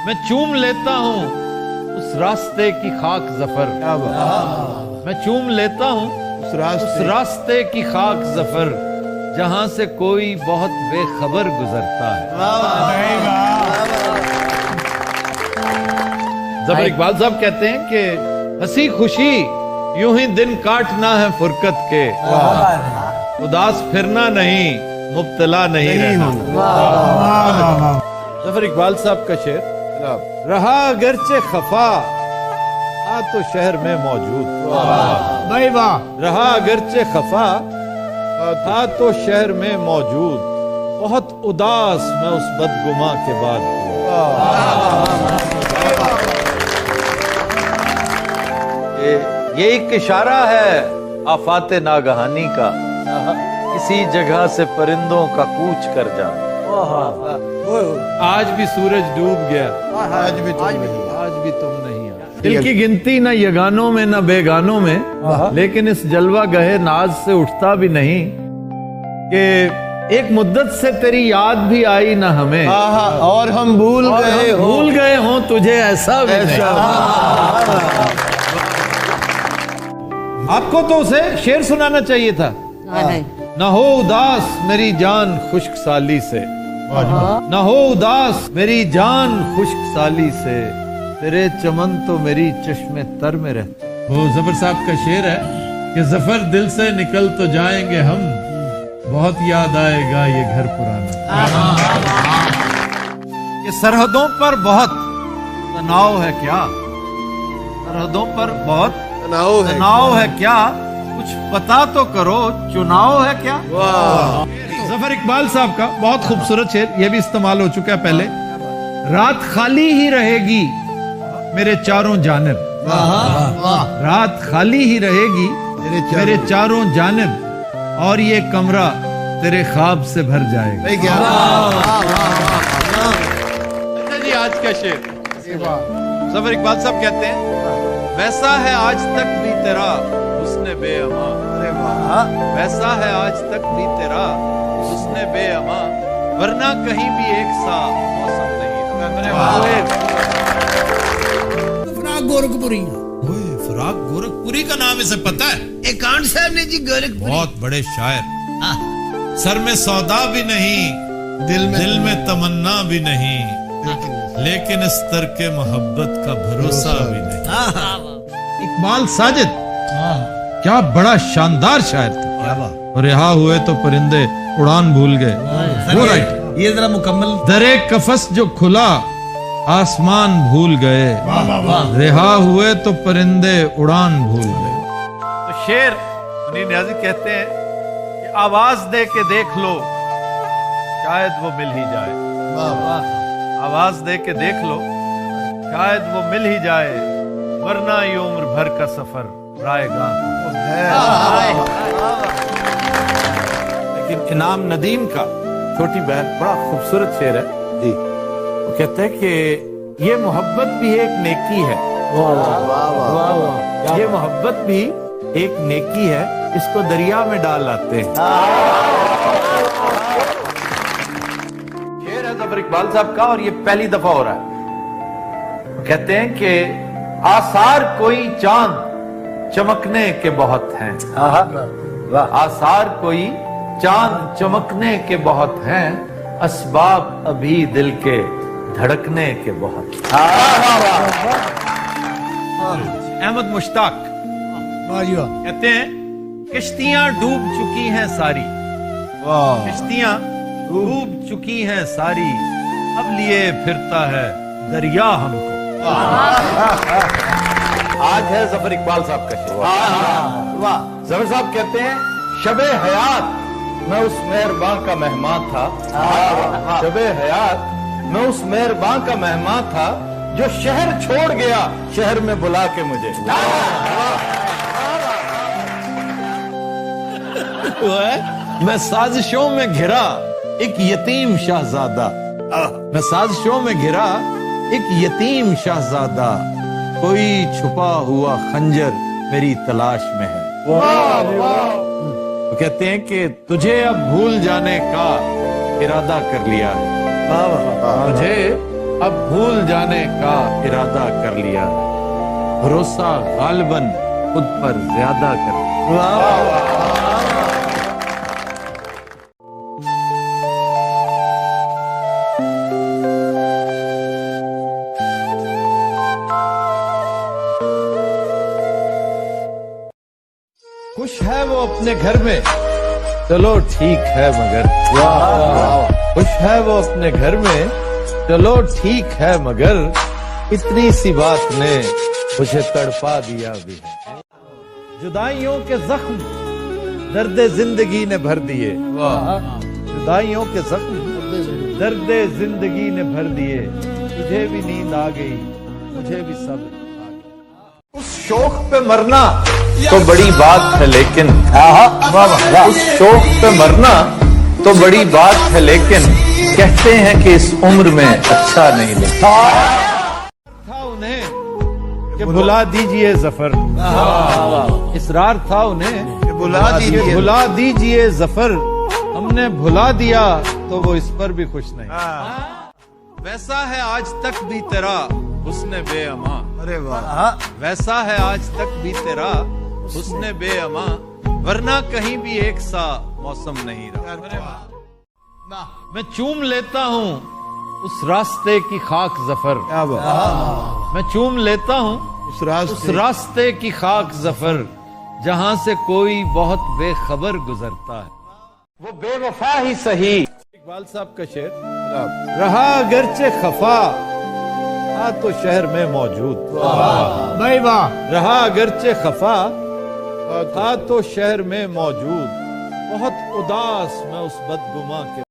میں چوم لیتا ہوں اس راستے کی خاک ظفر، میں چوم لیتا ہوں اس راستے کی خاک ظفر جہاں سے کوئی بہت بے خبر گزرتا ہے۔ ظفر اقبال صاحب کہتے ہیں کہ ہنسی خوشی یوں ہی دن کاٹنا ہے فرقت کے، اداس پھرنا نہیں مبتلا نہیں رہنا۔ ظفر اقبال صاحب کا شعر، رہا اگرچہ خفا تھا تو شہر میں موجود، رہا اگرچہ خفا تھا تو شہر میں موجود، بہت اداس میں اس بدگماں کے بعد یہ ایک اشارہ ہے آفات ناگہانی کا، کسی جگہ سے پرندوں کا کوچ کر جانا۔ آج بھی سورج ڈوب گیا، آج بھی تم نہیں آئے۔ دل کی گنتی نہ یگانوں میں نہ بیگانوں میں، لیکن اس جلوہ گہے ناز سے اٹھتا بھی نہیں کہ ایک مدت سے تیری یاد بھی آئی نہ ہمیں، اور ہم بھول گئے ہوں تجھے ایسا بھی نہیں۔ آپ کو تو اسے شعر سنانا چاہیے تھا۔ نہ ہو اداس میری جان خشک سالی سے، نہ ہو اداس میری جان خشک سالی سے، تیرے چمن تو میری چشم تر میں رہتے۔ وہ ظفر صاحب کا شعر ہے کہ ظفر دل سے نکل تو جائیں گے ہم، بہت یاد آئے گا یہ گھر پرانا۔ کہ سرحدوں پر بہت تناؤ ہے کیا، سرحدوں پر بہت تناؤ ہے کیا، کچھ پتا تو کرو چناؤ ہے کیا۔ ظفر اقبال صاحب کا بہت خوبصورت شعر، یہ بھی استعمال ہو چکا ہے پہلے، رات خالی ہی رہے گی میرے چاروں جانب، رات خالی ہی رہے گی میرے چاروں جانب، اور یہ کمرہ تیرے خواب سے بھر جائے گا۔ جی آج کا شعر، ظفر اقبال صاحب کہتے ہیں، ویسا ہے آج تک بھی تیرا حسن بے اما، ویسا ہے آج تک بھی تیرا حسن بے اما، ورنہ کہیں بھی ایک سا موسم نہیں۔ فراق گورکھپوری، فراق گورکھپوری کا نام اسے پتا ہے؟ ایکانٹ صاحب نے جی گورکھپوری، بہت بڑے شاعر۔ سر میں سودا بھی نہیں، دل میں تمنا بھی نہیں، لیکن اس ترک محبت کا بھروسہ بھی نہیں۔ اقبال ساجد کیا بڑا شاندار شاعر تھا۔ رہا ہوئے تو پرندے اڑان بھول گئے، وہ رائٹ، یہ ذرا مکمل۔ درے قفس جو کھلا آسمان بھول گئے، رہا ہوئے تو پرندے اڑان بھول گئے۔ تو شعر منیر نیازی کہتے ہیں کہ آواز دے کے دیکھ لو شاید وہ مل ہی جائے، آواز دے کے دیکھ لو شاید وہ مل ہی جائے، ورنہ یہ عمر بھر کا سفر رائے گاں۔ لیکن انعام ندیم کا چھوٹی بہن بڑا خوبصورت شعر ہے جی، وہ کہتے ہیں کہ یہ محبت بھی ایک نیکی ہے، یہ محبت بھی ایک نیکی ہے، اس کو دریا میں ڈال آتے ہیں۔ شعر ہے ظفر اقبال صاحب کا، اور یہ پہلی دفعہ ہو رہا ہے۔ وہ کہتے ہیں کہ آثار کوئی چاند چمکنے کے بہت ہیں، آثار کوئی چاند چمکنے کے بہت ہیں، اسباب ابھی دل کے دھڑکنے کے بہت۔ احمد مشتاق کہتے ہیں کشتیاں ڈوب چکی ہیں ساری، کشتیاں ڈوب چکی ہیں ساری، اب لیے پھرتا ہے دریا ہم کو۔ آج ہے ظفر اقبال صاحب کا شعر۔ ظفر صاحب کہتے ہیں شب حیات میں اس مہرباں کا مہمان تھا، شب حیات میں اس مہرباں کا مہمان تھا، جو شہر چھوڑ گیا شہر میں بلا کے مجھے۔ میں سازشوں میں گھرا ایک یتیم شہزادہ، میں سازشوں میں گھرا ایک یتیم شہزادہ، کوئی چھپا ہوا خنجر میری تلاش میں ہے۔ وہ کہتے ہیں کہ تجھے اب بھول جانے کا ارادہ کر لیا ہے، مجھے اب بھول جانے کا ارادہ کر لیا, بھروسہ غالباً خود پر زیادہ کر لیا. خوش ہے وہ اپنے گھر میں, چلو ٹھیک ہے مگر, خوش ہے وہ اپنے گھر میں, چلو ٹھیک ہے مگر, اتنی سی بات نے مجھے تڑپا دیا بھی ہے. جدائیوں کے زخم درد زندگی نے بھر دیے, جدائیوں کے زخم درد زندگی نے بھر دیے, تجھے بھی نیند آ گئی, مجھے بھی صبر آ گیا. اس شوق پہ مرنا تو بڑی بات ہے لیکن, اس شوق پہ مرنا تو بڑی بات ہے لیکن, کہتے ہیں کہ اس عمر میں اچھا نہیں لگتا تھا انہیں کہ بھلا دیجئے ظفر, اصرار تھا انہیں کہ بھلا دیجئے ظفر, ہم نے بھلا دیا تو وہ اس پر بھی خوش نہیں. ویسا ہے آج تک بھی تیرا حسن بے اما, ارے واہ, ویسا ہے آج تک بھی تیرا حسن بے اما, ورنہ کہیں بھی ایک سا موسم نہیں رہا. میں چوم لیتا ہوں اس راستے کی خاک ظفر, میں چوم لیتا ہوں اس راستے کی خاک ظفر, جہاں سے کوئی بہت بے خبر گزرتا ہے. وہ بے وفا ہی سہی, اقبال صاحب کا شعر, رہا اگرچہ خفا تھا تو شہر میں موجود, بھائی واہ, رہا اگرچہ خفا تھا تو شہر میں موجود, بہت اداس میں اس بدگماں کے